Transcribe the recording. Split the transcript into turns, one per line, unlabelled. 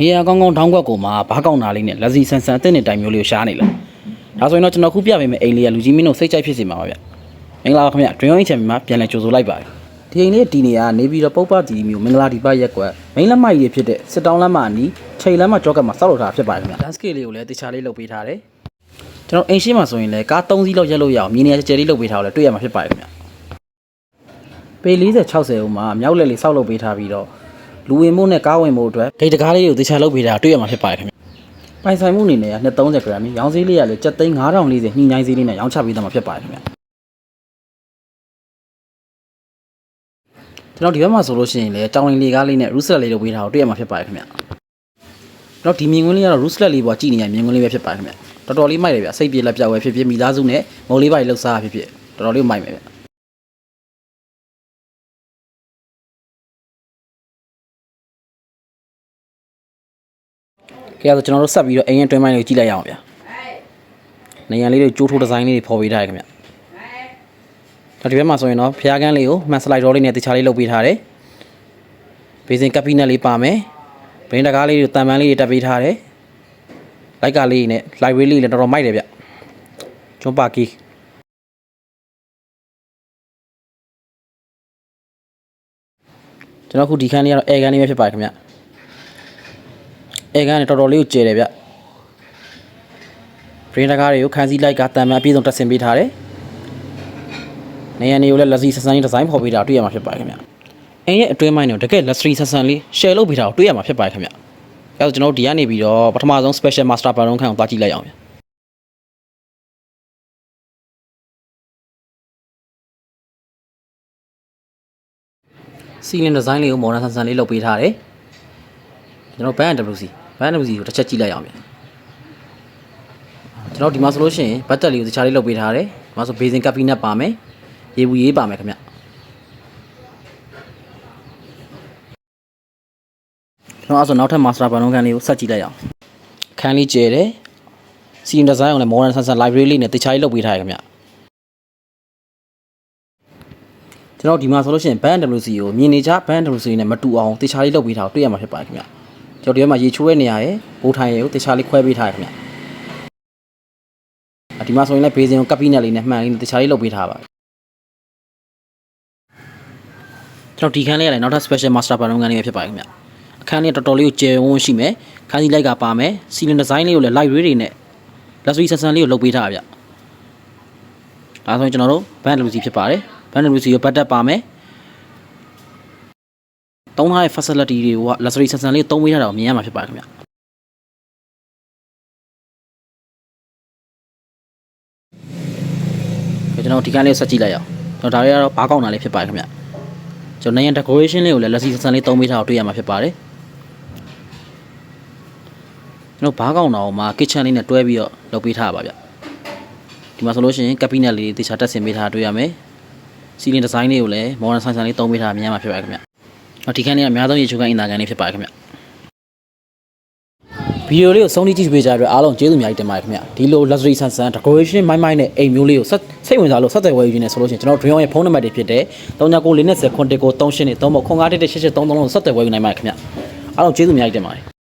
နေရာကောင်းကောင်းထောင်းကွက်ကိုမှဘာကောင်းတာလေးနဲ့လက်စီဆန်ဆန်အသစ်နဲ့တိုင်မျိုးလေးကိုရှားနေလားဒါဆိုရင်တော့ကျွန်တော်ခုပြပေးမယ်အိမ်လေးကလူကြီးမင်းတို့စိတ်ကြိုက်ဖြစ်စီမှာပါဗျမင်္ဂလာပါခင်ဗျ Dream Channel မှာပြန်လည်ကြိုဆိုလိုက်ပါတယ်ဒီအိမ်လေးဒီနေရာနေပြီးတော့ပုပ္ပတီမျိုးမင်္ဂလာဒီပရက်ကွက်မိန်းလက်မကြီးဖြစ်တဲ့စစ်တောင်းလမ်းမအနီးချိန်လမ်းမကြောက်ကမှာစောက်လုပ်ထားဖြစ်ပါတယ်ခင်ဗျ landscape လေးကိုလည်းတခြားလေးလုပ်ပေးထားတယ်ကျွန်တော်အိမ်ရှိမှာဆိုရင်လည်းကား3စီးလောက်ရက်လို့ရအောင်မြေနေရာကျယ်လေးလုပ်ပေးထားလို့လည်းတွေ့ရမှာဖြစ်ပါတယ်ခင်ဗျပေ40 60ဦးမှာမြောက်လက်လေးစောက်လုပ်ပေးထားပြီးတော့လူဝင်မှုနဲ့ကားဝင်မှုအတွက်ဂိတ်တကားလေးကိုတခြားလုပ်ပေးတာတွေ့ရမှာဖြစ်ပါတယ်ခင်ဗျပိုင်ဆိုင်မှုအနေနဲ့က230 gram ရောင်းဈေးလေးရလေ7သိန်း9040ညှိနှိုင်းဈေးလေးနဲ့ရောင်းချပေးသွားမှာဖြစ်ပါတယ်ခင်ဗျကျွန်တော်ဒီဘက်မှာဆိုလို့ရှိရင်လည်းတောင်ရင်လေကားလေးနဲ့ rooslet လေးလုပ်ပေးထားကိုတွေ့ရမှာဖြစ်ပါတယ်ခင်ဗျကျွန်တော်ဒီမြင်ကွင်းလေးကတော့ rooslet လေးပေါ်ကြည့်နေရမြင်ကွင်းလေးပဲဖြစ်ပါတယ်ခင်ဗျတော်တော်လေးမိုက်တယ်ဗျစိတ်ပြေလက်ပြောက်ပဲဖြစ်ဖြစ်မိသားစုနဲ့မုံလေးပါလှုပ်စားဖြစ်ဖြစ်တော်တော်လေးမိုက်မယ်ဗျကဲဆိုကျွန်တော်တို့ဆက်ပြီးတော့အိမ်ရဲ့တွင်းပိုင်းလေးကိုကြည့်လိုက်ရအောင်ဗျနေရန်လေးတွေကျိုးထိုးဒီဇိုင်းလေးတွေဖော်ပေးထားတယ်ခင်ဗျဒါဒီဘက်မှာဆိုရင်တော့ဖျားကန်းလေးကိုမှန်စလိုက်တော့လေးနဲ့တခြားလေးလုပ်ပေးထားတယ်ဘေးစင်ကပ်ပီနက်လေးပါမယ်ဘရင်းတကားလေးတွေတန်ပန်းလေးတွေတက်ပေးထားတယ်လိုက်ကလေးနဲ့ library လေးလည်းတော်တော်မိုက်တယ်ဗျကျွန်းပါကီကျွန်တော်ခုဒီခန်းလေးကတော့ air gun လေးပဲဖြစ်ပါတယ်ခင်ဗျအဲကနေတော်တော်လေးကိုကျဲတယ်ဗျဘရင်းတကားတွေကိုခန်းစည်းလိုက်ကတန်ပန်းအပြည့်စုံတက်ဆင်ပေးထားတယ်နေရန်တွေကိုလည်းလက်စီဆန်ဆန်လေးဒီဇိုင်းဖော်ပေးတာတွေ့ရမှာဖြစ်ပါတယ်ခင်ဗျအဲရဲ့အတွင်းပိုင်းတော့တကယ်လက်စထရီဆန်ဆန်လေး share လုပ်ပေးတာကိုတွေ့ရမှာဖြစ်ပါတယ်ခင်ဗျအဲဆိုကျွန်တော်တို့ဒီကနေပြီးတော့ပထမဆုံး special master bedroom ခန်းကိုသွားကြည့်လိုက်အောင်ဗျစီလင်ဒီဇိုင်းလေးကိုမော်ဒန်ဆန်ဆန်လေးလုပ်ပေးထားတယ်ကျွန်တော် band WC ကိုတစ်ချက်ကြည့်လိုက်အောင်ဗျကျွန်တော်ဒီမှာဆိုလို့ရှိရင်ဘတ်တက်လေးကိုတခြားလေးလုပ်ပေးထားတယ်ဒီမှာဆို basin cabinet ပါမယ်ရေဘူးရေးပါမယ်ခင်ဗျကျွန်တော်အဲ့ဆိုနောက်ထပ် master bedroom ခန်းလေးကိုဆက်ကြည့်လိုက်အောင်ခန်းလေးကျယ်တယ်စီလင်ဒီဇိုင်းကိုလည်း modern ဆန်ဆန် library လေးနဲ့တခြားလေးလုပ်ပေးထားရခင်ဗျကျွန်တော်ဒီမှာဆိုလို့ရှိရင် band WC ကိုမြင်နေကြ band WC နဲ့မတူအောင်တခြားလေးလုပ်ပေးထားတွေ့ရမှာဖြစ်ပါတယ်ခင်ဗျကျွန်တော်ဒီဘက်မှာရေချိုးတဲ့နေရာရယ်ပိုးထိုင်ရယ်ကိုတခြားလေးခွဲပေးထားရခင်ဗျဒီမှာဆိုရင်လည်းဘေးစင်ကိုကပ်ပီနက်လေးနဲ့မှန်လေးနဲ့တခြားလေးလုပ်ပေးထားပါကျွန်တော်ဒီခန်းလေးကလည်းနောက်ထပ် special master bedroom ခန်းလေးပဲဖြစ်ပါတယ်ခင်ဗျအခန်းလေးတော်တော်လေးကိုကျယ်ဝန်းရှိမယ်ခန်းစီလိုက်ကပါမယ်စီလင်ဒီဇိုင်းလေးကိုလည်း light ray တွေနဲ့လက်စွပ်ဆန်ဆန်လေးကိုလုပ်ပေးထားပါဗျဒါဆိုရင်ကျွန်တော်တို့ band WC ဖြစ်ပါတယ် band WC ကိုဘတ်တက်ပါမယ်သုံးထားတဲ့ facility တွေကလက်စွပ်ဆန်ဆန်လေးသုံးပေးထားတာကိုမြင်ရမှာဖြစ်ပါတယ်ခင်ဗျကျွန်တော်ဒီကန်းလေးကိုဆက်ကြည့်လိုက်အောင်ကျွန်တော်ဒါလေးကတော့ဘာကောင်းတာလေးဖြစ်ပါတယ်ခင်ဗျကျွန်တော်နေရန် decoration လေးကိုလည်းလက်စီဆန်လေးသုံးပေးထားအောင်တွေ့ရမှာဖြစ်ပါတယ်ကျွန်တော်ဘာကောင်းတာကိုမှ kitchen လေးနဲ့တွဲပြီးတော့လုပ်ပေးထားပါဗျဒီမှာဆိုလို့ရှိရင် cabinet လေးတခြားတက်ဆင်ပေးထားတွေ့ရမယ်စီလင်ဒီဇိုင်းလေးကိုလည်း modern ဆန်ဆန်လေးသုံးပေးထားမြင်ရမှာဖြစ်ပါတယ်ခင်ဗျဒီခန်းလေးကအများဆုံးရေချိုးခန်းအင်တာခန်းလေးဖြစ်ပါတယ်ခင်ဗျဗီဒီယိုလေးကိုဆုံးဖြတ်ကြည့်ပေးကြတဲ့အားလုံးကျေးဇူးအများကြီးတင်ပါတယ်ခင်ဗျဒီလို luxury ဆန်ဆန် decoration မိုင်းမိုင်းနဲ့အိမ်မျိုးလေးကိုစိတ်ဝင်စားလို့ဆက်သွယ်ဝယ်ယူနေဆိုလို့ရှိရင်ကျွန်တော် Dream ရဲ့ဖုန်းနံပါတ်တွေဖြစ်တဲ့399440 3938နဲ့3 9118833လုံးဆက်သွယ်ဝယ်ယူနိုင်ပါတယ်ခင်ဗျအားလုံးကျေးဇူးအများကြီးတင်ပါတယ်